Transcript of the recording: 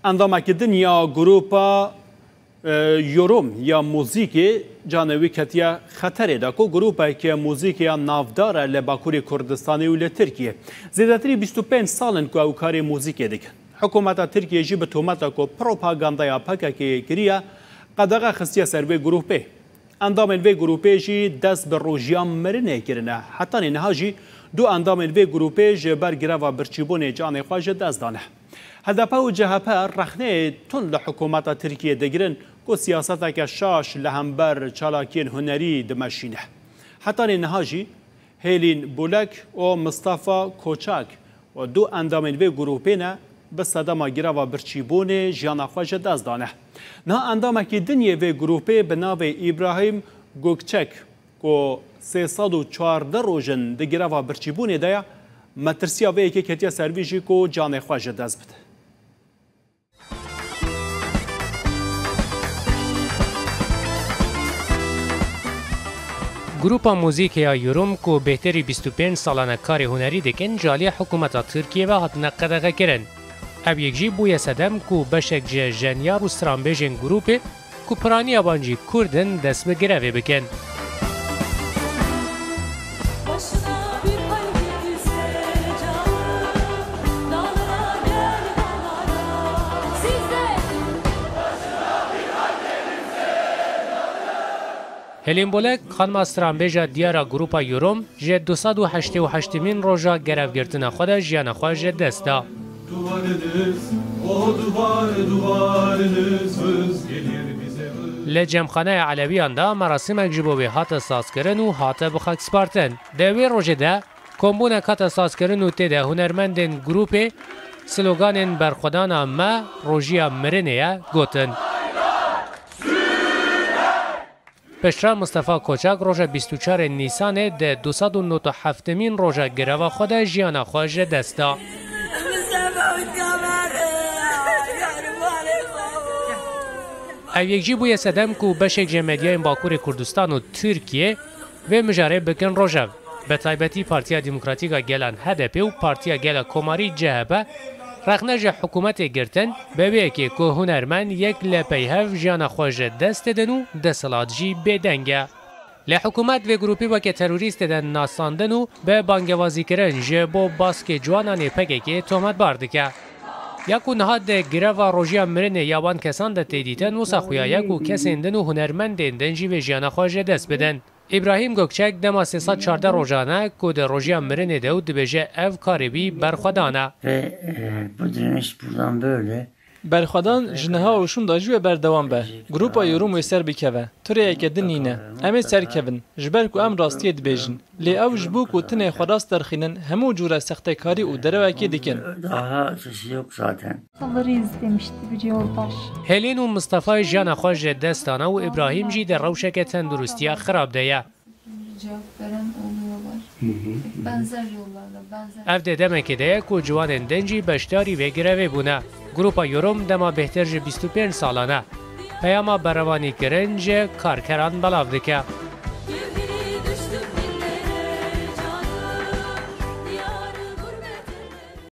اندامکردن یا گروپا یوروم یا موزیکی جانوی کتیا خطره دا کو گروپا که موزیکی نافدار لباکوری کردستانی و لترکیه زیادتری 25 سالن که او کاری موزیکی دکن حکومت ترکیه جی به تومتا کو پروپاگاندایا پکا که کریا قدغه خستیا سر به گروپه اندام وی گروپه جی دست به روژیان مرنه کرنه حتی نها جی دو اندام وی گروپه جی برگرا برچیبون جان خواج دست دانه هدف و جهپه رخنه تون لحکومت ترکیه دگرن کو سیاستا که شاش لهمبر چالاکین هنری دمشینه حتی نهاجی هیلین بولک و مصطفى کوچاک و دو اندامین وی گروپینه به صدما گیرا و برچیبون جیانا خواج دست دانه نه اندامه که دنیه وی گروپه به ناو ابراهیم گوکچک کو 314 روژن دگیرا و برچیبون دایا مترسیا وی که کتیا سرویجی کو جان خواج دست بده گروپا موزیکیا یوروم کو بهتری 25 سالانه کار هنری دکن جالی حکومت ترکیه و هاتنه قدغه کرن. او یکجی بوی سدم کو بشک جنیار و سرانبیجن گروپه کو پرانی آبانجی کردن دست به گروه بکن. هلین بولک خانم استرانبیجا دیارا گروپا یوروم جه 288 مین روژا گرف گرتنا خود جیان خواج دست دا. لجمخانه علویان دا مراسم اکجبوی هات ساز کرن و هات بخاک سپارتن. دوی روژه دا کمبون کات ساز کرن و تیده هنرمندن گروپ سلوگانن برخودانا ما روژیا مرنه گوتن. پشتر مصطفى کوچاک روژه 24 نیسان ده 297 مین روژه گروا خود جیانا خواج دستا. او یکجی بوی سدم کو بشک جمعیای باکور کردستان و ترکیه و مجاره بکن روژه. به تایبتی پارتیا دموکراتیکا گلان HDP و پارتیا گلا کماری جهبه رخنج حکومت گرتن به که که هنرمند یک لپیهف جان خواج دست دنو دستلات جی بدنگه. لحکومت و گروپی با که تروریست دن ناساندن و به بانگوازی کرن جبو باسک جوانان پکه که تومت باردکه. یکو نهاد گره و روژیا مرن یابان کسان ده تیدیتن و سخویا یکو کسیندن و هنرمند دنجی و جان خواج دست بدن. ابراهیم گوکچک دما 314 روزانه کود روژیا مرن داود بجه ev karibi berxwedane. Ve bu direniş buradan böyle. Berxwedan ji niha ûşûn da jî ve berdewam be. Grupa Yûrum wê ser bikeve. Tureyeke din nîne. Em ê serkevin. Ji ber ku em rastiyê dibêjin. Lê ew ji bo ku tinê xwe rast derxînin hemû cûre sextekarî û derewekê dikin. Daha sesi yok zaten. Saları izlemişti bir yoldaş. Helin û Mustafa jiyana xwe ji destana û İbrahim jî de rewşeke tendurustiya xirab de ye. Cevap veren oluyorlar. Benzer yollarla, benzer. Ev de demekê de ye ku ciwanên din jî beşdarî vê girevê bûne. Grupa Yûrum dema bêhtir ji 25 salane. Peyama berevanîkirin ji karkeran belav dike.